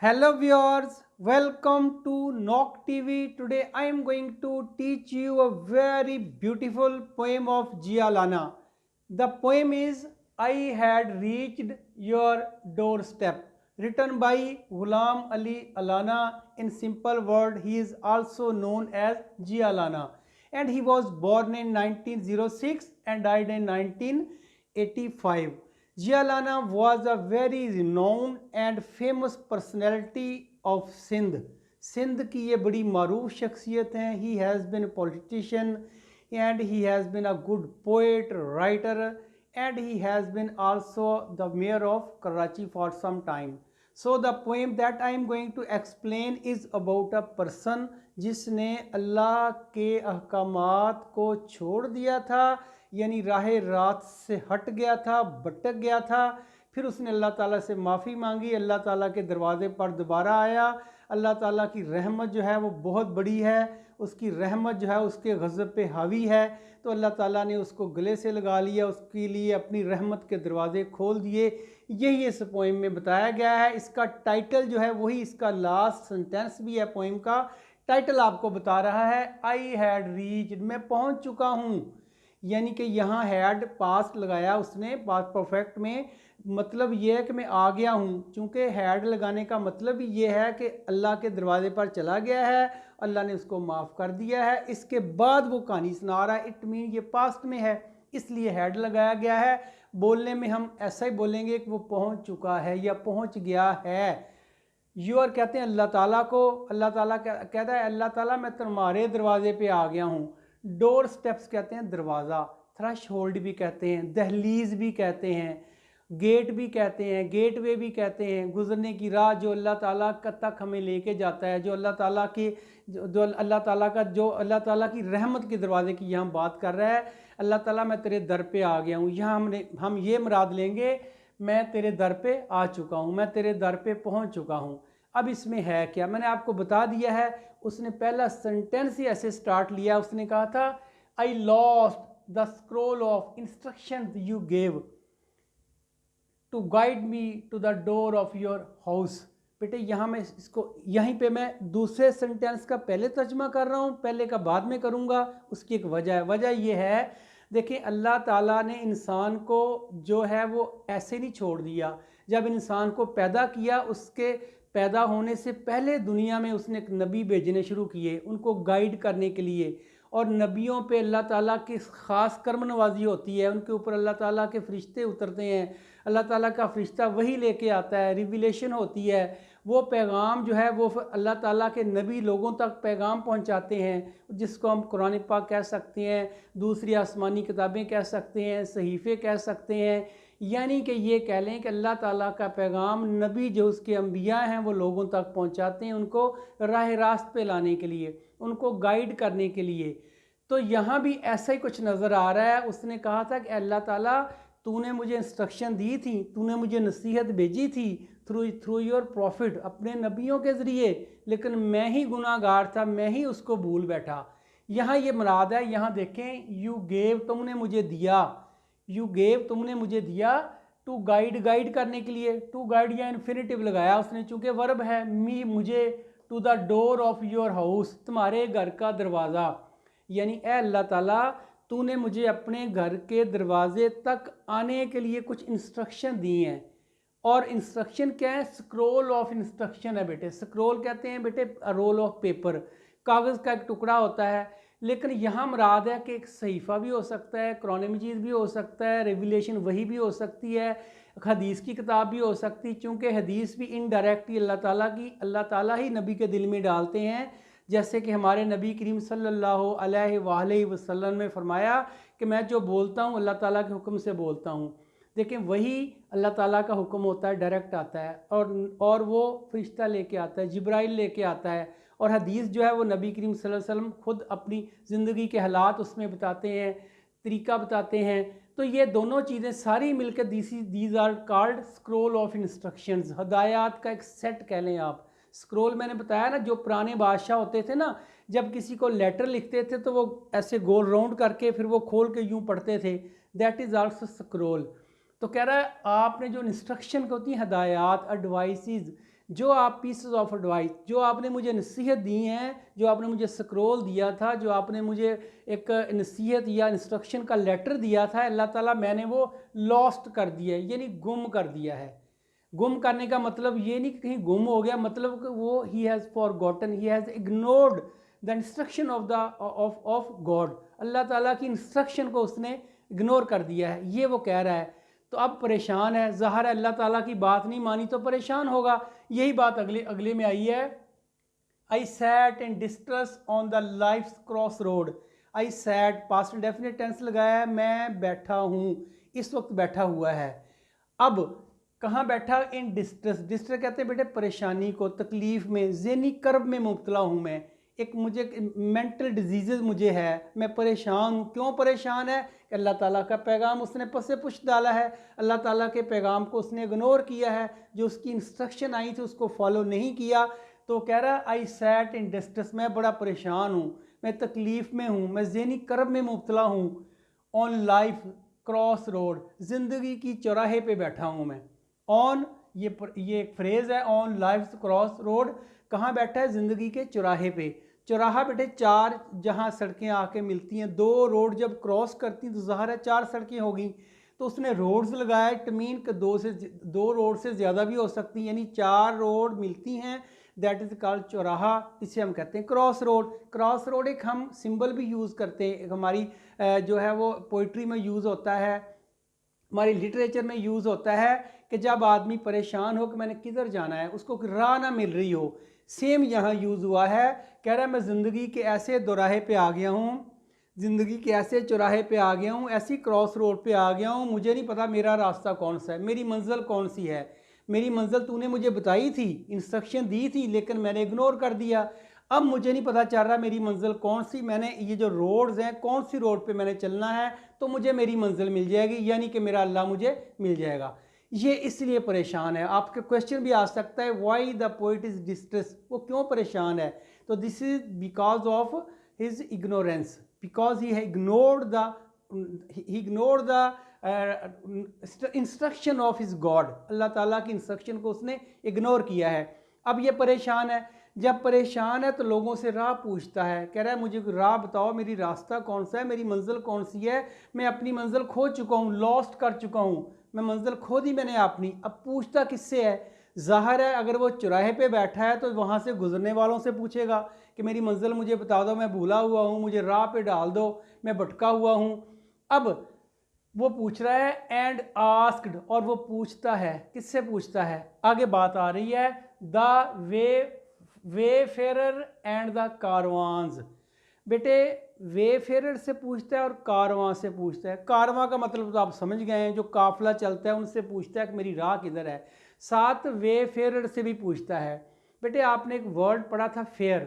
Hello viewers, welcome to Knock TV. Today I am going to teach you a very beautiful poem of Jia Lana. The poem is I Had Reached Your Doorstep, written by Ghulam Ali Alana. In simple word, he is also known as Jia Lana, and he was born in 1906 and died in 1985. Jia Lana was a very renowned and famous personality of Sindh. Sindh की ये बड़ी मारूफ शख्सियत हैं. He has been politician and he has been a good poet, writer, and he has been also the mayor of Karachi for some time. So the poem that I am going to explain is about a person जिसने अल्लाह के अहकामात को छोड़ दिया था, यानी राह रात से हट गया था, भटक गया था. फिर उसने अल्लाह ताला से माफ़ी मांगी, अल्लाह ताला के दरवाज़े पर दोबारा आया. अल्लाह ताला की रहमत जो है वो बहुत बड़ी है, उसकी रहमत जो है उसके गज़ब पे हावी है. तो अल्लाह ताला ने उसको गले से लगा लिया, उसके लिए अपनी रहमत के दरवाज़े खोल दिए. यही इस पोइम में बताया गया है. इसका टाइटल जो है वही इसका लास्ट सेंटेंस भी है. पोइम का टाइटल आपको बता रहा है आई हैड रीच्ड, मैं पहुंच चुका हूं. यानी कि यहाँ हैड पास्ट लगाया उसने, पास्ट परफेक्ट में. मतलब ये है कि मैं आ गया हूँ. चूँकि हैड लगाने का मतलब ही ये है कि अल्लाह के दरवाजे पर चला गया है, अल्लाह ने उसको माफ़ कर दिया है. इसके बाद वो कहानी सुना रहा है. इट मीन ये पास्ट में है, इसलिए हैड लगाया गया है. बोलने में हम ऐसा ही बोलेंगे कि वो पहुँच चुका है या पहुँच गया है. यूर कहते हैं अल्लाह ताला को. अल्लाह ताला कहता है अल्लाह ताला मैं तुम्हारे दरवाजे पे आ गया हूँ. डोर स्टेप्स कहते हैं दरवाज़ा, थ्रश होल्ड भी कहते हैं, दहलीज भी कहते हैं, गेट भी कहते हैं, गेटवे भी कहते हैं. गुजरने की राह जो अल्लाह ताला तक हमें लेके जाता है, जो अल्लाह ताला की जो अल्लाह ताला का जो अल्लाह ताला की रहमत के दरवाजे की यहाँ बात कर रहा है. अल्लाह ताला मैं तेरे दर पे आ गया हूँ. यहाँ हम ये मुराद लेंगे मैं तेरे दर पे आ चुका हूँ, मैं तेरे दर पे पहुँच चुका हूँ. अब इसमें है क्या, मैंने आपको बता दिया है. उसने पहला सेंटेंस ही ऐसे स्टार्ट लिया. उसने कहा था I lost the scroll of instructions you gave to guide me to the door of your house. बेटे यहाँ मैं इसको यहीं पे मैं दूसरे सेंटेंस का पहले तर्जमा कर रहा हूँ, पहले का बाद में करूँगा. उसकी एक वजह है. वजह ये है, देखिए अल्लाह ताला ने इंसान को जो है वो ऐसे नहीं छोड़ दिया. जब इंसान को पैदा किया, उसके पैदा होने से पहले दुनिया में उसने एक नबी भेजने शुरू किए उनको गाइड करने के लिए. और नबियों पे अल्लाह ताला की ख़ास कर्म नवाजी होती है, उनके ऊपर अल्लाह ताला के फ़रिश्ते उतरते हैं. अल्लाह ताला का फ़रिश्ता वही लेके आता है, रिविलेशन होती है. वो पैगाम जो है वो अल्लाह ताला के नबी लोगों तक पैगाम पहुंचाते हैं, जिसको हम कुरान पाक कह सकते हैं, दूसरी आसमानी किताबें कह सकते हैं, सहीफ़े कह सकते हैं. यानी कि ये कह लें कि अल्लाह ताला का पैगाम नबी जो उसके अम्बिया हैं वो लोगों तक पहुंचाते हैं, उनको राह रास्त पे लाने के लिए, उनको गाइड करने के लिए. तो यहाँ भी ऐसा ही कुछ नज़र आ रहा है. उसने कहा था कि अल्लाह ताला तूने मुझे इंस्ट्रक्शन दी थी, तूने मुझे नसीहत भेजी थी थ्रू योर प्रॉफिट, अपने नबियों के ज़रिए, लेकिन मैं ही गुनाहगार था, मैं ही उसको भूल बैठा. यहाँ ये मुराद है. यहाँ देखें यू गेव, तुमने मुझे दिया. यू गेव, तुमने मुझे दिया. टू गाइड, गाइड करने के लिए. टू गाइड या इन्फिनेटिव लगाया उसने, चूँकि वर्ब है. मी, मुझे. To the door of your house, तुम्हारे घर का दरवाज़ा. यानी ए अल्लाह ताला तूने मुझे अपने घर के दरवाजे तक आने के लिए कुछ इंस्ट्रक्शन दी हैं. और इंस्ट्रक्शन क्या है? स्क्रोल ऑफ इंस्ट्रक्शन है बेटे. स्क्रोल कहते हैं बेटे रोल ऑफ पेपर, कागज़ का एक टुकड़ा होता है. लेकिन यहाँ मुराद है कि एक सहीफ़ा भी हो सकता है, कुरान मजीद भी हो सकता है, रेवलेशन वही भी हो सकती है, हदीस की किताब भी हो सकती है. चूँकि हदीस भी इनडायरेक्टली अल्लाह ताला ही नबी के दिल में डालते हैं. जैसे कि हमारे नबी करीम सल्लल्लाहु अलैहि वसल्लम ने फरमाया कि मैं जो बोलता हूँ अल्लाह ताला के हुक्म से बोलता हूँ. देखें वही अल्लाह ताला का हुक्म होता है, डायरेक्ट आता है. और वो फरिश्ता लेके आता है, जिब्राइल लेके आता है. और हदीस जो है वो नबी करीम सल्लल्लाहु अलैहि वसल्लम खुद अपनी ज़िंदगी के हालात उसमें बताते हैं, तरीका बताते हैं. तो ये दोनों चीज़ें सारी मिलकर these are called scroll of instructions. हदायत का एक सेट कह लें आप. स्क्रोल मैंने बताया ना, जो पुराने बादशाह होते थे ना, जब किसी को लेटर लिखते थे तो वो ऐसे गोल राउंड करके फिर वो खोल के यूँ पढ़ते थे. That is also scroll. तो कह रहा है आपने जो इंस्ट्रक्शन होती हैं, हदायत, एडवाइसेस, जो आप पीसेस ऑफ एडवाइस, जो आपने मुझे नसीहत दी हैं, जो आपने मुझे स्क्रोल दिया था, जो आपने मुझे एक नसीहत या इंस्ट्रक्शन का लेटर दिया था, अल्लाह ताला मैंने वो लॉस्ट कर दिया है, यानी गुम कर दिया है। गुम करने का मतलब ये नहीं कि कहीं गुम हो गया, मतलब कि वो he has forgotten, he has ignored the instruction of God. अल्लाह ताला की इंस्ट्रक्शन को उसने इग्नोर कर दिया है, ये वो कह रहा है। तो अब परेशान है, ज़ाहिर है अल्लाह ताला की बात नहीं मानी तो परेशान होगा। यही बात अगले अगले में आई है, I sat in distress on the life cross road. I sat past definite tense लगाया है, मैं बैठा हूँ, इस वक्त बैठा हुआ है। अब कहाँ बैठा? In distress. डिस्ट्रेस कहते हैं बेटे परेशानी को, तकलीफ में, ज़हनी कर्ब में मुब्तला हूँ मैं, एक मुझे मेंटल डिजीज़ मुझे है, मैं परेशान हूँ। क्यों परेशान है? कि अल्लाह ताला का पैगाम उसने पसे पुश डाला है, अल्लाह ताला के पैगाम को उसने इग्नोर किया है, जो उसकी इंस्ट्रक्शन आई थी उसको फॉलो नहीं किया। तो कह रहा है आई सैट इन डिस्ट्रेस, मैं बड़ा परेशान हूँ, मैं तकलीफ़ में हूँ, मैं ज़हनी कर्ब में मुब्तला हूँ। ऑन लाइफ क्रॉस रोड, ज़िंदगी की चौराहे पे बैठा हूँ मैं। ऑन ये एक फ्रेज़ है, ऑन लाइफ क्रॉस रोड, कहाँ बैठा है? ज़िंदगी के चौराहे पे। चौराहा बेटे चार जहाँ सड़कें आके मिलती हैं, दो रोड जब क्रॉस करती हैं तो ज़ाहिर है चार सड़कें होगी, तो उसने रोड्स लगाया, इट मीन कि दो रोड से ज़्यादा भी हो सकती हैं, यानी चार रोड मिलती हैं, दैट इज़ कॉल्ड चौराहा। इसे हम कहते हैं क्रॉस रोड। क्रॉस रोड एक हम सिंबल भी यूज़ करते हैं, एक हमारी जो है वो पोइट्री में यूज़ होता है, हमारी लिटरेचर में यूज़ होता है कि जब आदमी परेशान हो कि मैंने किधर जाना है, उसको राह ना मिल रही हो, सेम यहाँ यूज़ हुआ है। कह रहा है मैं ज़िंदगी के ऐसे दोराहे पे आ गया हूँ, ज़िंदगी के ऐसे चौराहे पे आ गया हूँ, ऐसी क्रॉस रोड पे आ गया हूँ, मुझे नहीं पता मेरा रास्ता कौन सा है, मेरी मंजिल कौन सी है। मेरी मंजिल तूने मुझे बताई थी, इंस्ट्रक्शन दी थी, लेकिन मैंने इग्नोर कर दिया। अब मुझे नहीं पता चल रहा मेरी मंजिल कौन सी, मैंने ये जो रोड्स हैं कौन सी रोड पे मैंने चलना है तो मुझे मेरी मंजिल मिल जाएगी, यानी कि मेरा अल्लाह मुझे मिल जाएगा। ये इसलिए परेशान है। आपके क्वेश्चन भी आ सकता है why the poet is distress, वो क्यों परेशान है? तो this is because of his ignorance, because he ignored the instruction of his God. अल्लाह ताला की इंस्ट्रक्शन को उसने इग्नोर किया है। अब ये परेशान है, जब परेशान है तो लोगों से राह पूछता है, कह रहा है मुझे राह बताओ, मेरी रास्ता कौन सा है, मेरी मंजिल कौन सी है, मैं अपनी मंजिल खो चुका हूँ, लॉस्ट कर चुका हूँ, मैं मंजिल खो दी मैंने अपनी। अब पूछता किससे है? ज़ाहिर है अगर वो चौराहे पे बैठा है तो वहाँ से गुजरने वालों से पूछेगा कि मेरी मंजिल मुझे बता दो, मैं भूला हुआ हूँ, मुझे राह पे डाल दो, मैं भटका हुआ हूँ। अब वो पूछ रहा है एंड आस्क्ड, और वो पूछता है, किससे पूछता है? आगे बात आ रही है, द वेफेरर एंड द कारवांस। बेटे वेफेरर से पूछता है और कारवां से पूछता है। कारवां का मतलब तो आप समझ गए हैं, जो काफिला चलता है उनसे पूछता है कि मेरी राह किधर है। साथ वेफेरर से भी पूछता है। बेटे आपने एक वर्ड पढ़ा था फेयर,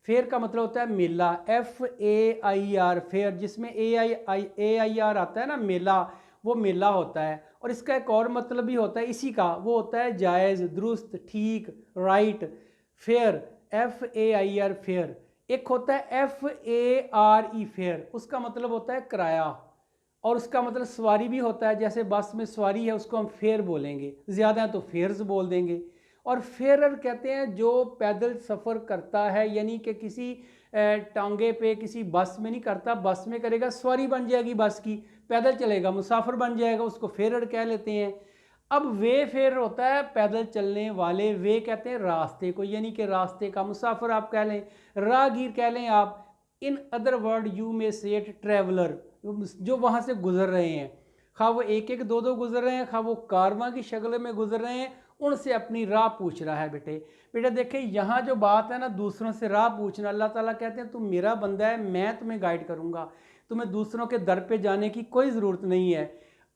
फेयर का मतलब होता है मेला, FAIR फेयर, जिसमें AIR आता है ना, मेला, वो मेला होता है। और इसका एक और मतलब भी होता है इसी का, वो होता है जायज़, दुरुस्त, ठीक, राइट। Fair FAIR fair. एक होता है FARE फेयर, उसका मतलब होता है किराया, और उसका मतलब सवारी भी होता है, जैसे बस में सवारी है उसको हम फेयर बोलेंगे, ज़्यादा है तो फेयर्स बोल देंगे। और फेरर कहते हैं जो पैदल सफ़र करता है, यानी कि किसी टांगे पे किसी बस में नहीं करता, बस में करेगा सवारी बन जाएगी बस की, पैदल चलेगा मुसाफिर बन जाएगा, उसको फेरर कह लेते हैं। अब वे फेर होता है पैदल चलने वाले, वे कहते हैं रास्ते को, यानी कि रास्ते का मुसाफिर आप कह लें, राहगीर कह लें आप। इन अदर वर्ड यू में से इट ट्रैवलर, जो वहाँ से गुजर रहे हैं, खा वो एक एक दो दो गुजर रहे हैं, खा वो कारवां की शक्ल में गुजर रहे हैं, उनसे अपनी राह पूछ रहा है। बेटे बेटा देखें यहाँ जो बात है ना, दूसरों से राह पूछना, अल्लाह ताला कहते हैं तुम मेरा बंदा है, मैं तुम्हें गाइड करूँगा, तुम्हें दूसरों के दर पे जाने की कोई ज़रूरत नहीं है।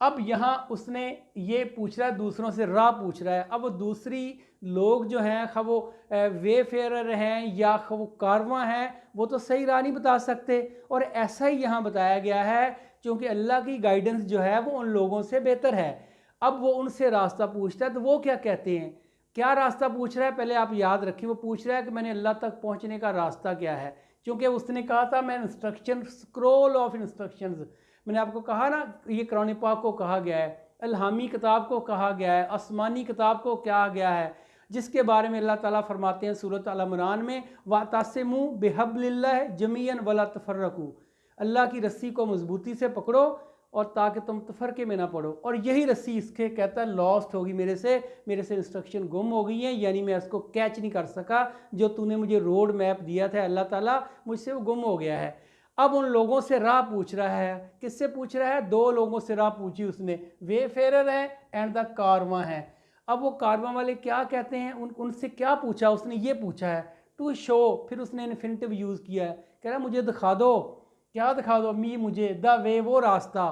अब यहाँ उसने ये पूछ रहा है, दूसरों से राह पूछ रहा है। अब वो दूसरी लोग जो हैं, खा वो वे फेरर हैं या खा वो कारवां हैं, वो तो सही राह नहीं बता सकते। और ऐसा ही यहाँ बताया गया है, क्योंकि अल्लाह की गाइडेंस जो है वो उन लोगों से बेहतर है। अब वो उनसे रास्ता पूछता है तो वो क्या कहते हैं, क्या रास्ता पूछ रहा है, पहले आप याद रखिए। वो पूछ रहा है कि मैंने अल्लाह तक पहुँचने का रास्ता क्या है, क्योंकि उसने कहा था मैं इंस्ट्रक्शन, स्क्रोल ऑफ इंस्ट्रक्शंस, मैंने आपको कहा ना ये कुरान पाक को कहा गया है, अल्हामी किताब को कहा गया है, आसमानी किताब को कहा गया है, जिसके बारे में अल्लाह ताला फरमाते हैं सूरत अल इमरान में, वातसिमू बिहब्लिल्लाह जमीअन वला तफर्रकू, अल्लाह की रस्सी को मजबूती से पकड़ो और ताकि तुम तफरके में ना पड़ो। और यही रस्सी इसके कहता है लॉस्ट होगी मेरे से इंस्ट्रक्शन गुम हो गई हैं, यानी मैं इसको कैच नहीं कर सका, जो तूने मुझे रोड मैप दिया था अल्लाह ताला, मुझसे वो गुम हो गया है। अब उन लोगों से राह पूछ रहा है, किससे पूछ रहा है? दो लोगों से राह पूछी उसने, वे फेरर है एंड द कारवां है। अब वो कारवां वाले क्या कहते हैं, उनसे क्या पूछा उसने? ये पूछा है टू शो, फिर उसने इन्फिनिटिव यूज़ किया है, कह रहा मुझे दिखा दो, क्या दिखा दो? मी, मुझे, द वे, वो रास्ता,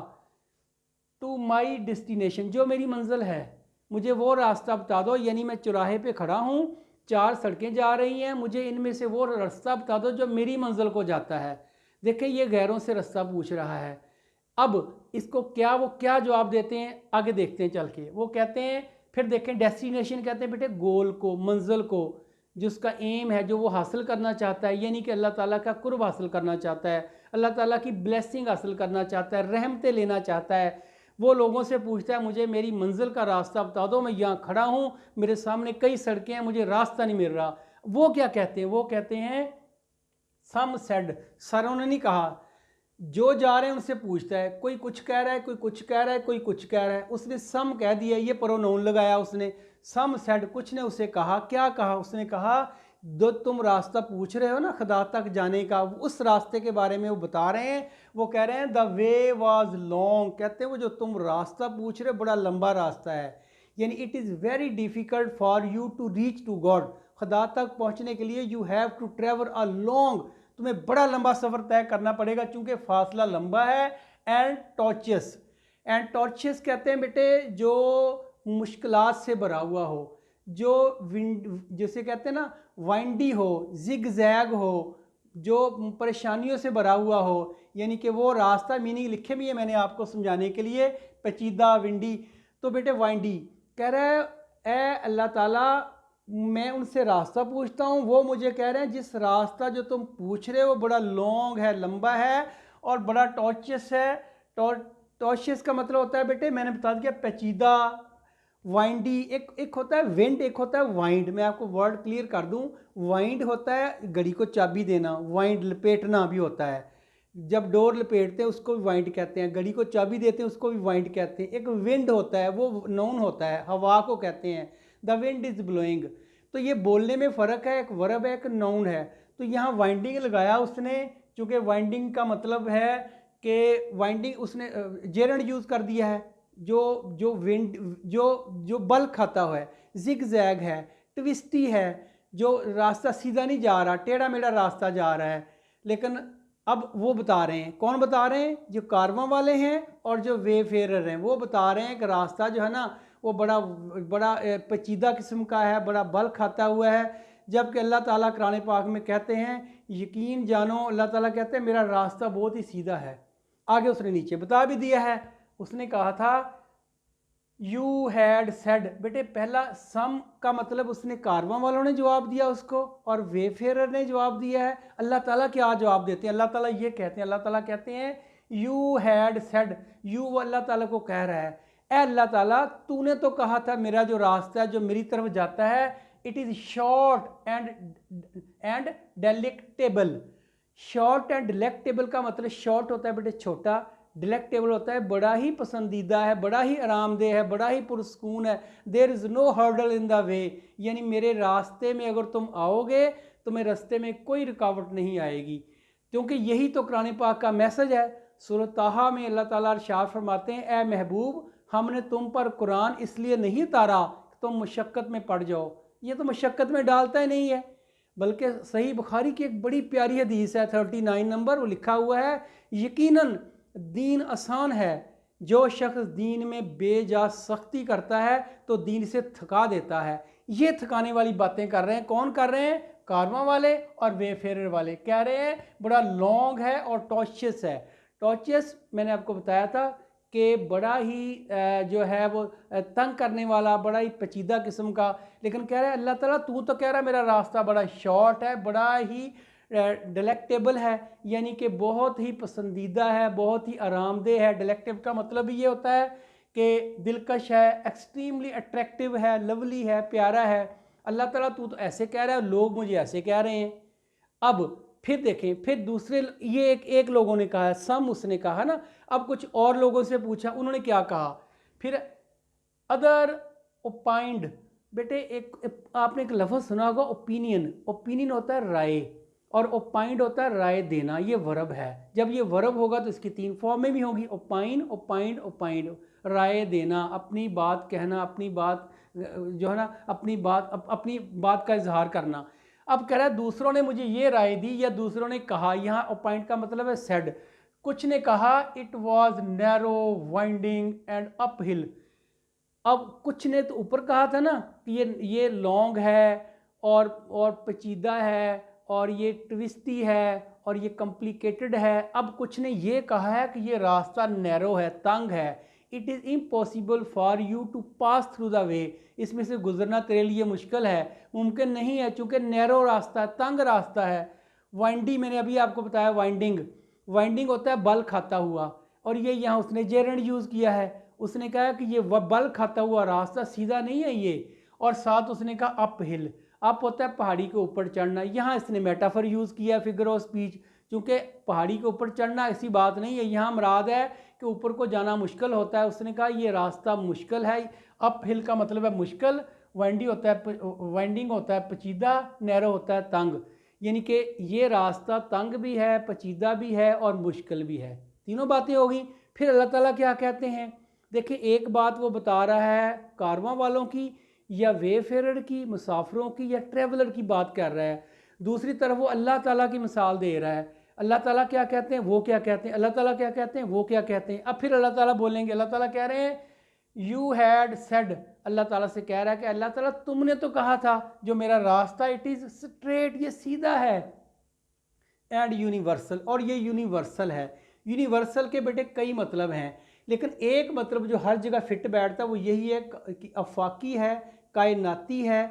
टू माई डेस्टिनेशन, जो मेरी मंजिल है मुझे वो रास्ता बता दो। यानी मैं चौराहे पे खड़ा हूँ, 4 सड़कें जा रही हैं, मुझे इनमें से वो रास्ता बता दो जो मेरी मंजिल को जाता है। देखें ये गैरों से रास्ता पूछ रहा है। अब इसको वो क्या जवाब देते हैं, आगे देखते हैं चल के। वो कहते हैं, फिर देखें डेस्टिनेशन कहते हैं बेटे गोल को, मंजिल को, जिसका एम है, जो वो हासिल करना चाहता है, यानी कि अल्लाह ताला का कुर्ब हासिल करना चाहता है, अल्लाह ताला की ब्लेसिंग हासिल करना चाहता है, रहमतें लेना चाहता है। वो लोगों से पूछता है मुझे मेरी मंजिल का रास्ता बता दो, मैं यहाँ खड़ा हूँ, मेरे सामने कई सड़कें हैं, मुझे रास्ता नहीं मिल रहा। वो क्या कहते हैं? वो कहते हैं सम सेड, सरों ने नहीं कहा, जो जा रहे हैं उनसे पूछता है, कोई कुछ कह रहा है, कोई कुछ कह रहा है, कोई कुछ कह रहा है, उसने सम कह दिया, ये प्रोनाउन लगाया उसने, सम सेड, कुछ ने उसे कहा। क्या कहा? उसने कहा जो तुम रास्ता पूछ रहे हो ना खुदा तक जाने का, उस रास्ते के बारे में वो बता रहे हैं। वो कह रहे हैं द वे वॉज लॉन्ग, कहते हैं वो जो तुम रास्ता पूछ रहे हो बड़ा लंबा रास्ता है, यानी it is very difficult for you to reach to God, खुदा तक पहुँचने के लिए you have to travel a long, तुम्हें बड़ा लंबा सफ़र तय करना पड़ेगा चूँकि फासला लंबा है। एंड टॉर्चेस कहते हैं बेटे जो मुश्किलात से भरा हुआ हो, जो विंड जैसे कहते हैं ना वाइंडी हो, जिग जैग हो, जो परेशानियों से भरा हुआ हो, यानी कि वो रास्ता, मीनिंग लिखे भी है मैंने आपको समझाने के लिए, पेचीदा, विंडी। तो बेटे वाइंडी कह रहा है ए अल्लाह ताला, मैं उनसे रास्ता पूछता हूँ, वो मुझे कह रहे हैं जिस रास्ता जो तुम पूछ रहे हो बड़ा लॉन्ग है, लंबा है और बड़ा टॉर्चस है। टॉर्चस का मतलब होता है बेटे, मैंने बता दिया, पेचीदा, वाइंडी। एक होता है विंड, एक होता है वाइंड। मैं आपको वर्ड क्लियर कर दूं, वाइंड होता है घड़ी को चाबी देना, वाइंड लपेटना भी होता है, जब डोर लपेटते हैं उसको भी वाइंड कहते हैं, घड़ी को चाबी देते हैं उसको भी वाइंड कहते हैं। एक विंड होता है, वो नाउन होता है, हवा को कहते हैं, द विंड इज़ ब्लोइंग। तो ये बोलने में फ़र्क है, एक वर्ब है, एक नाउन है। तो यहाँ वाइंडिंग लगाया उसने, चूँकि वाइंडिंग का मतलब है कि वाइंडिंग, उसने जेरंड यूज़ कर दिया है, जो विंड जो बल खाता हुआ है, जिग जैग है, ट्विस्टी है, जो रास्ता सीधा नहीं जा रहा, टेढ़ा मेढ़ा रास्ता जा रहा है। लेकिन अब वो बता रहे हैं, कौन बता रहे हैं? जो कारवां वाले हैं और जो वे फेरर हैं, वो बता रहे हैं कि रास्ता जो है ना वो बड़ा बड़ा पेचीदा किस्म का है, बड़ा बल खाता हुआ है। जबकि अल्लाह ताला कुरान पाक में कहते हैं, यकीन जानो, अल्लाह ताला कहते हैं मेरा रास्ता बहुत ही सीधा है। आगे उसने नीचे बता भी दिया है, उसने कहा था यू हैड सेड, बेटे पहला सम का मतलब उसने कारवां वालों ने जवाब दिया उसको, और वेफेयर ने जवाब दिया है। अल्लाह ताला क्या जवाब देते हैं? अल्लाह ताला ये कहते हैं, अल्लाह ताला कहते हैं यू हैड सेड, यू अल्लाह ताला को कह रहा है, ए अल्लाह ताला तूने तो कहा था मेरा जो रास्ता है जो मेरी तरफ जाता है, it is short and delectable. Short and delectable का मतलब, शॉर्ट होता है बेटे छोटा, डिलेक्टेबल होता है बड़ा ही पसंदीदा है, बड़ा ही आरामदेह है, बड़ा ही पुरस्कून है। There is no hurdle in the way, यानी मेरे रास्ते में अगर तुम आओगे तो मेरे रास्ते में कोई रुकावट नहीं आएगी। क्योंकि यही तो कुरान पाक का मैसेज है। सूरह ताहा में अल्लाह ताला इरशाद फरमाते हैं, ए महबूब हमने तुम पर कुरान इसलिए नहीं उतारा कि तुम मुशक्क़त में पड़ जाओ। ये तो मुशक्क़त में डालता ही नहीं है, बल्कि सही बुखारी की एक बड़ी प्यारी हदीस है 39 नंबर, वो लिखा हुआ है, यकीनन दीन आसान है, जो शख्स दीन में बेजा सख्ती करता है तो दीन से थका देता है। ये थकाने वाली बातें कर रहे हैं, कौन कर रहे हैं? कारवां वाले और वेफेयर वाले कह रहे हैं बड़ा लॉन्ग है और टॉर्चस है। टॉर्चस मैंने आपको बताया था कि बड़ा ही जो है वो तंग करने वाला, बड़ा ही पेचीदा किस्म का। लेकिन कह रहा है अल्लाह ताला तू तो कह रहा है मेरा रास्ता बड़ा शॉर्ट है, बड़ा ही डिलेक्टेबल है, यानी कि बहुत ही पसंदीदा है, बहुत ही आरामदेह है। डिलेक्टिव का मतलब ये होता है कि दिलकश है, एक्सट्रीमली अट्रैक्टिव है, लवली है, प्यारा है। अल्लाह ताला तू तो ऐसे कह रहा है, लोग मुझे ऐसे कह रहे हैं। अब फिर देखें, फिर दूसरे ये एक लोगों ने कहा, सम उसने कहा ना, अब कुछ और लोगों से पूछा, उन्होंने क्या कहा, फिर अदर ओपाइंड। बेटे एक आपने एक लफ्ज़ सुना होगा ओपिनियन, ओपिनियन होता है राय और ओपाइंड होता है राय देना, ये वर्ब है। जब ये वर्ब होगा तो इसकी 3 फॉर्म में भी होगी, ओपाइन, ओपाइंड, ओपाइंड। राय देना, अपनी बात कहना, अपनी बात जो है ना, अपनी बात का इजहार करना। अब कह रहा है दूसरों ने मुझे ये राय दी या दूसरों ने कहा, यहाँ ओपाइंड का मतलब है सेड। कुछ ने कहा it was narrow winding and up hill. अब कुछ ने तो ऊपर कहा था ना कि ये लॉन्ग है और पेचीदा है और ये ट्विस्टी है और ये कॉम्प्लिकेटेड है। अब कुछ ने ये कहा है कि ये रास्ता नैरो है, तंग है। It is impossible for you to pass through the way, इसमें से गुजरना तेरे लिए मुश्किल है, मुमकिन नहीं है, चूँकि नैरो रास्ता है, तंग रास्ता है। वाइंडी, मैंने अभी आपको बताया वाइंडिंग, वाइंडिंग होता है बल खाता हुआ, और ये यहाँ उसने जेरेंड यूज़ किया है। उसने कहा कि ये बल खाता हुआ रास्ता सीधा नहीं है ये, और साथ उसने कहा अप हिल, अप होता है पहाड़ी के ऊपर चढ़ना। यहाँ इसने मेटाफर यूज़ किया, फिगर ऑफ स्पीच, क्योंकि पहाड़ी के ऊपर चढ़ना ऐसी बात नहीं है, यहाँ मुराद है कि ऊपर को जाना मुश्किल होता है। उसने कहा ये रास्ता मुश्किल है, अप हिल का मतलब है मुश्किल, वाइंडिंग होता है पेचीदा, नैरो होता है तंग। यानी कि ये रास्ता तंग भी है, पेचीदा भी है और मुश्किल भी है। तीनों बातें होगी। फिर अल्लाह ताला क्या कहते हैं, देखिए एक बात वो बता रहा है कारवां वालों की या वेफेरर की, मुसाफिरों की या ट्रेवलर की बात कर रहा है। दूसरी तरफ वो अल्लाह ताला की मिसाल दे रहा है। अल्लाह ताला क्या कहते हैं, वो क्या कहते हैं, अल्लाह ताला क्या कहते हैं, वो क्या कहते हैं। अब फिर अल्लाह ताला बोलेंगे, अल्लाह ताला कह रहे हैं यू हैड सेड, अल्लाह ताला से कह रहा है कि अल्लाह ताला तुमने तो कहा था जो मेरा रास्ता इट इज़ स्ट्रेट, ये सीधा है, एंड यूनिवर्सल, और ये यूनिवर्सल है। यूनिवर्सल के बेटे कई मतलब हैं, लेकिन एक मतलब जो हर जगह फिट बैठता है वो यही है कि अफाकी है, कायनाती है।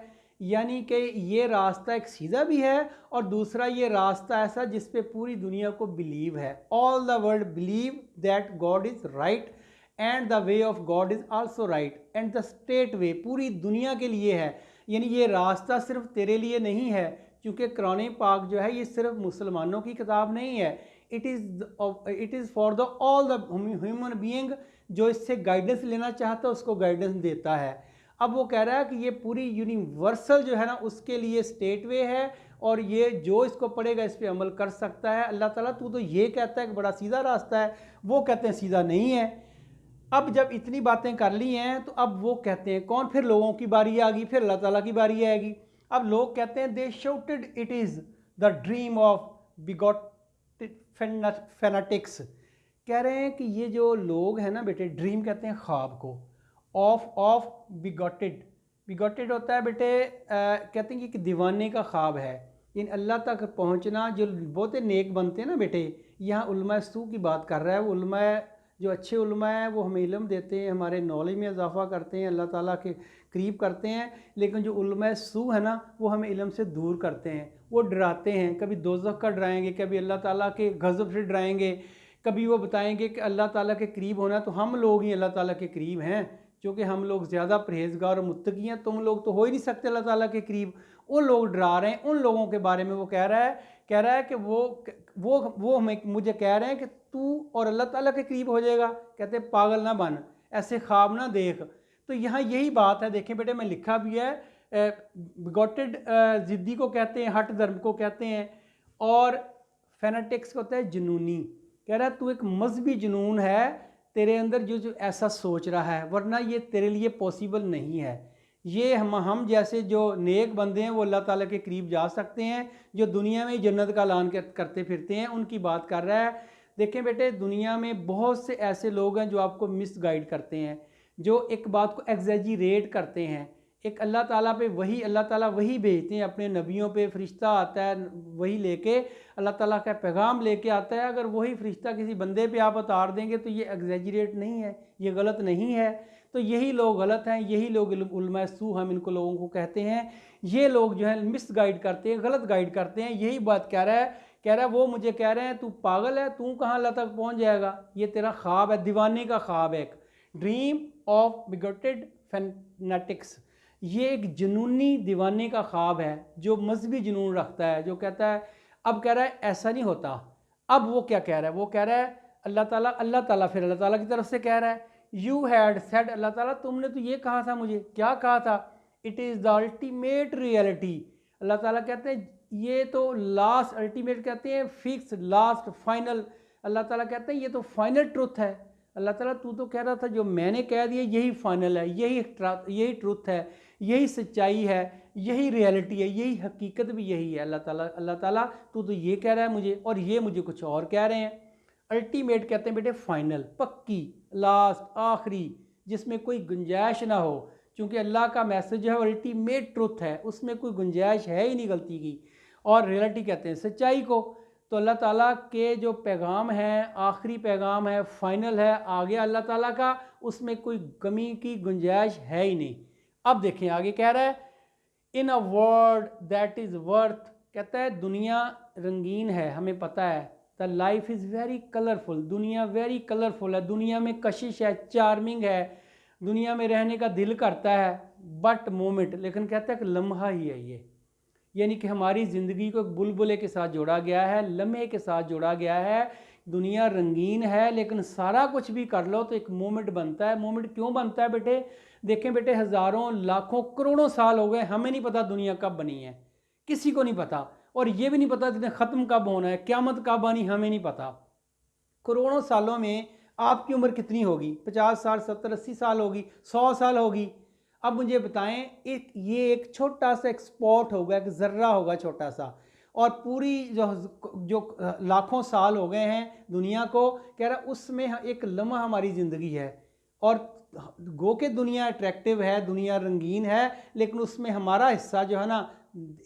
यानी कि ये रास्ता एक सीधा भी है और दूसरा ये रास्ता ऐसा जिस पे पूरी दुनिया को बिलीव है। All the world believe that God is right and the way of God is also right and the straight way, पूरी दुनिया के लिए है। यानी ये रास्ता सिर्फ तेरे लिए नहीं है, क्योंकि कुरान पाक जो है ये सिर्फ मुसलमानों की किताब नहीं है, it is for the all the human being. जो इससे गाइडेंस लेना चाहता है उसको गाइडेंस देता है। अब वो कह रहा है कि ये पूरी यूनिवर्सल जो है ना उसके लिए स्टेट वे है, और ये जो इसको पढ़ेगा इस पर अमल कर सकता है। अल्लाह ताला तू तो ये कहता है कि बड़ा सीधा रास्ता है, वो कहते हैं सीधा नहीं है। अब जब इतनी बातें कर ली हैं तो अब वो कहते हैं कौन, फिर लोगों की बारी आ गई, फिर अल्लाह ताला की बारी आएगी। अब लोग कहते हैं they shouted it is the dream of bigoted fanatics. कह रहे हैं कि ये जो लोग हैं ना बेटे, ड्रीम कहते हैं ख्वाब को, ऑफ बिगॉटेड, बिगॉटेड होता है बेटे कहते हैं कि एक दीवाने का ख्वाब है। इन अल्लाह तक पहुंचना, जो बहुत नेक बनते हैं ना बेटे, यहाँ उलमा सू की बात कर रहा है। वो उलमा जो अच्छे उलमा हैं वो हमें इल्म देते हैं, हमारे नॉलेज में इजाफा करते हैं, अल्लाह ताला के करीब करते हैं। लेकिन जो उलमा सू है ना वो हमें इल्म से दूर करते हैं, वो डराते हैं। कभी दोज़ख का डराएंगे, कभी अल्लाह ताला के गज़ब से डराएंगे, कभी वो बताएंगे कि अल्लाह ताला के करीब होना तो हम लोग ही अल्लाह ताला के करीब हैं, क्योंकि हम लोग ज़्यादा परहेज़गार और मुत्तकी हैं, तुम लोग तो हो ही नहीं सकते अल्लाह ताला के करीब। उन लोग डरा रहे हैं, उन लोगों के बारे में वो कह रहा है कि वो हमें मुझे कह रहे हैं कि तू और अल्लाह ताला के करीब हो जाएगा। कहते पागल ना बन, ऐसे ख्वाब ना देख। तो यहाँ यही बात है, देखें बेटे मैं लिखा भी है, बिगॉटेड ज़िद्दी को कहते हैं, हट धर्म को कहते हैं, और फैनाटिक्स को होता है जुनूनी। कह रहा है तू एक मजहबी जुनून है तेरे अंदर जो ऐसा सोच रहा है, वरना ये तेरे लिए पॉसिबल नहीं है। ये हम जैसे जो नेक बंदे हैं वो अल्लाह ताला के करीब जा सकते हैं, जो दुनिया में जन्नत का ऐलान करते फिरते हैं उनकी बात कर रहा है। देखें बेटे दुनिया में बहुत से ऐसे लोग हैं जो आपको मिसगाइड करते हैं, जो एक बात को एग्जैजरेट करते हैं। एक अल्लाह ताला पे वही, अल्लाह ताला वही भेजते हैं अपने नबियों पे, फ़रिश्ता आता है वही लेके, अल्लाह ताला का पैगाम लेके आता है। अगर वही फ़रिश्ता किसी बंदे पे आप उतार देंगे तो ये एग्जैजरेट नहीं है, ये गलत नहीं है। तो यही लोग गलत हैं, यही लोग उलमा सू हम इनको लोगों को कहते हैं। ये लोग जो है मिस गाइड करते हैं, गलत गाइड करते हैं। यही बात कह रहा है वो मुझे कह रहे हैं तू पागल है, तू कहाँ अल्लाह तक पहुँच जाएगा, ये तेरा ख्वाब है, दीवाने का ख्वाब है, एक ड्रीम ऑफ बिगॉटेड फैनेटिक्स। ये एक जुनूनी दीवाने का ख्वाब है जो मजहबी जुनून रखता है, जो कहता है, अब कह रहा है ऐसा नहीं होता। अब वो क्या कह रहा है, वो कह रहा है अल्लाह ताला फिर अल्लाह ताला की तरफ से कह रहा है, यू हैड सेड, अल्लाह ताला तुमने तो ये कहा था, मुझे क्या कहा था, it is the ultimate reality. Allah ताला कहते हैं ये तो लास्ट, अल्टीमेट कहते हैं फिक्स, लास्ट, फाइनल। अल्लाह ताला कहते हैं ये तो फाइनल ट्रुथ है। अल्लाह ताला तू तो कह रहा था जो मैंने कह दिया यही फाइनल है, यही ट्रुथ है, यही सच्चाई है, यही रियलिटी है, यही हकीकत भी यही है। अल्लाह ताला तू तो ये कह रहा है मुझे और ये मुझे कुछ और कह रहे हैं। अल्टीमेट कहते हैं बेटे फाइनल, पक्की, लास्ट, आखिरी, जिसमें कोई गुंजाइश ना हो, क्योंकि अल्लाह का मैसेज है अल्टीमेट ट्रुथ है, उसमें कोई गुंजाइश है ही नहीं गलती की। और रियलिटी कहते हैं सच्चाई को। तो अल्लाह ताला के जो पैगाम है, आखिरी पैगाम है, फाइनल है, आ गया अल्लाह ताला का, उसमें कोई कमी की गुंजाइश है ही नहीं। अब देखें आगे कह रहा है, in a world that is worth, कहता है दुनिया रंगीन है, हमें पता है, the life is very colourful, दुनिया वेरी कलरफुल है, दुनिया में कशिश है, चार्मिंग है, दुनिया में रहने का दिल करता है, बट मोमेंट, लेकिन कहता है कि लम्हा ही है ये, यानी कि हमारी ज़िंदगी को एक बुलबुले के साथ जोड़ा गया है, लम्हे के साथ जोड़ा गया है। दुनिया रंगीन है लेकिन सारा कुछ भी कर लो तो एक मोमेंट बनता है। मोमेंट क्यों बनता है बेटे, देखें बेटे, हज़ारों लाखों करोड़ों साल हो गए, हमें नहीं पता दुनिया कब बनी है, किसी को नहीं पता, और ये भी नहीं पता कि ख़त्म कब होना है, क़यामत कब आनी, हमें नहीं पता। करोड़ों सालों में आपकी उम्र कितनी होगी, 50 साल, 70, 80 साल होगी, 100 साल होगी। अब मुझे बताएं, ये एक छोटा सा एक स्पॉट होगा, एक ज़र्रा होगा छोटा सा, और पूरी जो लाखों साल हो गए हैं दुनिया को, कह रहा उसमें एक लम्हा हमारी ज़िंदगी है। और गो के दुनिया अट्रैक्टिव है, दुनिया रंगीन है, लेकिन उसमें हमारा हिस्सा जो है ना,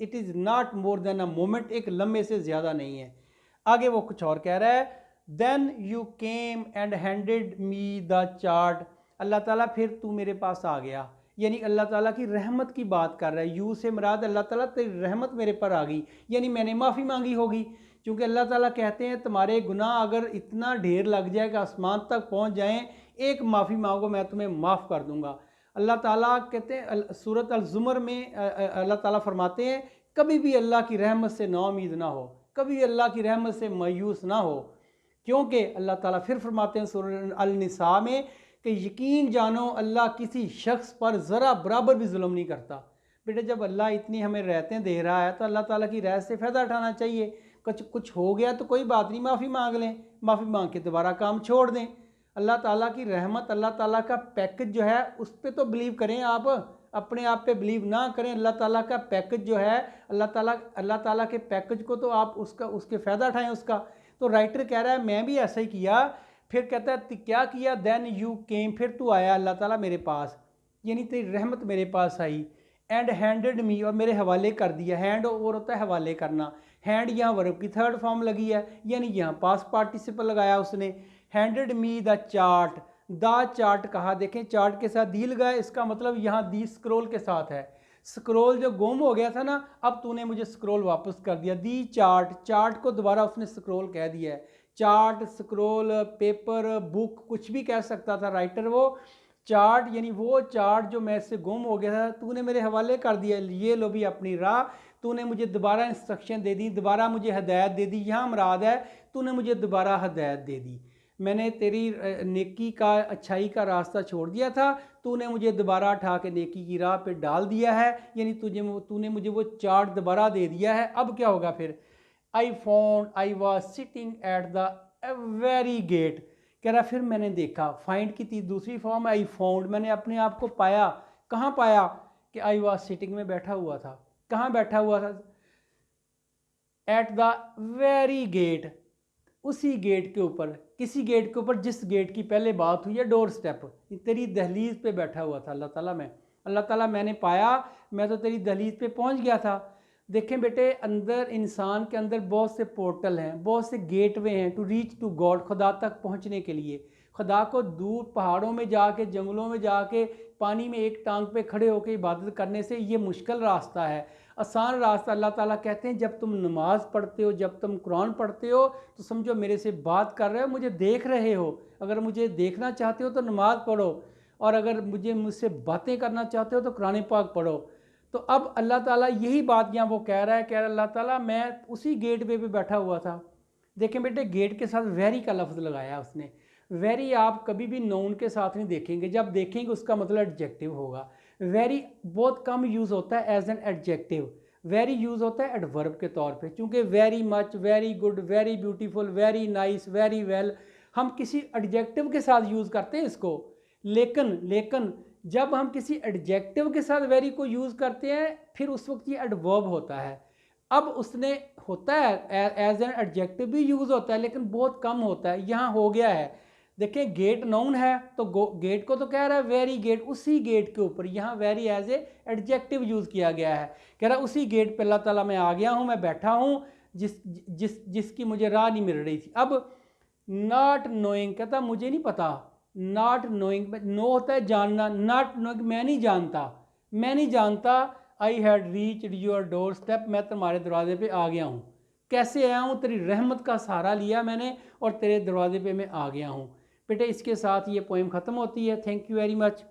it is not more than a moment, एक लम्हे से ज़्यादा नहीं है। आगे वो कुछ और कह रहा है, then you came and handed me the chart, Allah ताला फिर तू मेरे पास आ गया, यानी अल्लाह ताला की रहमत की बात कर रहा है। यू से मुराद अल्लाह ताला तेरी रहमत मेरे पर आ गई, यानी मैंने माफ़ी मांगी होगी, क्योंकि अल्लाह ताला कहते हैं तुम्हारे गुनाह अगर इतना ढेर लग जाए कि आसमान तक पहुंच जाएं, एक माफ़ी मांगो मैं तुम्हें माफ़ कर दूंगा। अल्लाह ताला कहते हैं सूरत अल-ज़ुमर में अल्लाह ताला फरमाते हैं कभी भी अल्लाह की रहमत से नाउमीद ना हो, कभी अल्लाह की रहमत से मायूस ना हो, क्योंकि अल्लाह ताला फिर फरमाते हैं सूरह अल-निसा में कि यकीन जानो अल्लाह किसी शख्स पर ज़रा बराबर भी जुल्म नहीं करता। बेटे जब अल्लाह इतनी हमें रहतें दे रहा है तो अल्लाह ताला की रहत से फ़ायदा उठाना चाहिए। कुछ हो गया तो कोई बात नहीं, माफ़ी मांग लें, माफ़ी मांग के दोबारा काम छोड़ दें। अल्लाह ताला की रहमत, अल्लाह ताला का पैकेज जो है उस पर तो बिलीव करें, आप अपने आप पे बिलीव ना करें। अल्लाह ताला का पैकेज जो है, अल्लाह ताला के पैकेज को तो आप उसके फ़ायदा उठाएं उसका। तो राइटर कह रहा है मैं भी ऐसा ही किया। फिर कहता है क्या किया, देन यू केम, फिर तू आया अल्लाह ताला मेरे पास, यानी तेरी रहमत मेरे पास आई, एंड हैंडेड मी, और मेरे हवाले कर दिया। हैंड और होता है हवाले करना, हैंड यहाँ वर्ब की थर्ड फॉर्म लगी है, यानी यहाँ पास पार्टिसिपल लगाया उसने। Handed me the chart, the chart कहा, देखें चार्ट के साथ दी लगाया, इसका मतलब यहाँ दी स्क्रोल के साथ है। स्क्रोल जो गुम हो गया था ना, अब तूने मुझे स्क्रोल वापस कर दिया। दी चार्ट, चार्ट को दोबारा उसने स्क्रोल कह दिया है। चार्ट, स्क्रोल, पेपर, बुक, कुछ भी कह सकता था राइटर। वो चार्ट यानी वो चार्ट जो मैं से गुम हो गया था, तूने मेरे हवाले कर दिया, ये लो भी अपनी राह, तूने मुझे दोबारा इंस्ट्रक्शन दे दी, दोबारा मुझे हदायत दे दी। यहाँ मुराद है तूने मुझे दोबारा हदायत दे दी, मैंने तेरी नेकी का, अच्छाई का रास्ता छोड़ दिया था, तूने मुझे दोबारा उठा के नेकी की राह पे डाल दिया है, यानी तूने मुझे वो चार्ट दोबारा दे दिया है। अब क्या होगा फिर, I was sitting at the very gate, कह रहा फिर मैंने देखा, फाइंड की दूसरी फॉर्म आई फाउंड, मैंने अपने आप को पाया। कहाँ पाया, कि आई वॉज सिटिंग में बैठा हुआ था। कहाँ बैठा हुआ था, एट द वेरी गेट, उसी गेट के ऊपर, किसी गेट के ऊपर जिस गेट की पहले बात हुई है, डोर स्टेप, तेरी दहलीज पे बैठा हुआ था अल्लाह ताला। अल्लाह ताला मैंने पाया, मैं तो तेरी दहलीज पे पहुंच गया था। देखें बेटे, अंदर इंसान के अंदर बहुत से पोर्टल हैं, बहुत से गेटवे हैं टू रीच टू गॉड, खुदा तक पहुंचने के लिए। खुदा को दूर पहाड़ों में जाके, जंगलों में जाके, पानी में एक टांग पे खड़े होकर इबादत करने से ये मुश्किल रास्ता है। आसान रास्ता, अल्लाह ताला कहते हैं जब तुम नमाज़ पढ़ते हो, जब तुम कुरान पढ़ते हो, तो समझो मेरे से बात कर रहे हो, मुझे देख रहे हो। अगर मुझे देखना चाहते हो तो नमाज़ पढ़ो, और अगर मुझसे बातें करना चाहते हो तो कुरान पाक पढ़ो। तो अब अल्लाह ताला यही बात यहाँ वो कह रहा है, कह रहा अल्लाह ताला मैं उसी गेट पे बैठा हुआ था। देखें बेटे, गेट के साथ वेरी का लफ्ज़ लगाया उसने। वेरी आप कभी भी नोन के साथ नहीं देखेंगे, जब देखेंगे उसका मतलब एडजेक्टिव होगा। वेरी बहुत कम यूज़ होता है as an adjective, very use होता है एडवर्ब के तौर पे, क्योंकि very much, very good, very beautiful, very nice, very well हम किसी एडजेक्टिव के साथ यूज़ करते हैं इसको। लेकिन जब हम किसी एडजेक्टिव के साथ वेरी को यूज़ करते हैं फिर उस वक्त ये एडवर्ब होता है। अब उसने होता है एज एन एडजेक्टिव भी यूज़ होता है लेकिन बहुत कम होता है, यहाँ हो गया है। देखिए गेट नाउन है तो गेट को तो कह रहा है वेरी गेट, उसी गेट के ऊपर यहाँ very as a adjective use किया गया है। कह रहा उसी गेट पे अल्लाह ताला मैं आ गया हूँ, मैं बैठा हूँ जिसकी मुझे राह नहीं मिल रही थी। अब नॉट नोइंग कहता मुझे नहीं पता, नॉट नोइंग, नो होता है जानना, नॉट नोइंग मैं नहीं जानता I had reached your door step, मैं तुम्हारे दरवाजे पे आ गया हूँ। कैसे आया हूँ? तेरी रहमत का सहारा लिया मैंने और तेरे दरवाजे पे मैं आ गया हूँ। बेटे इसके साथ ये पोएम ख़त्म होती है। Thank you very much.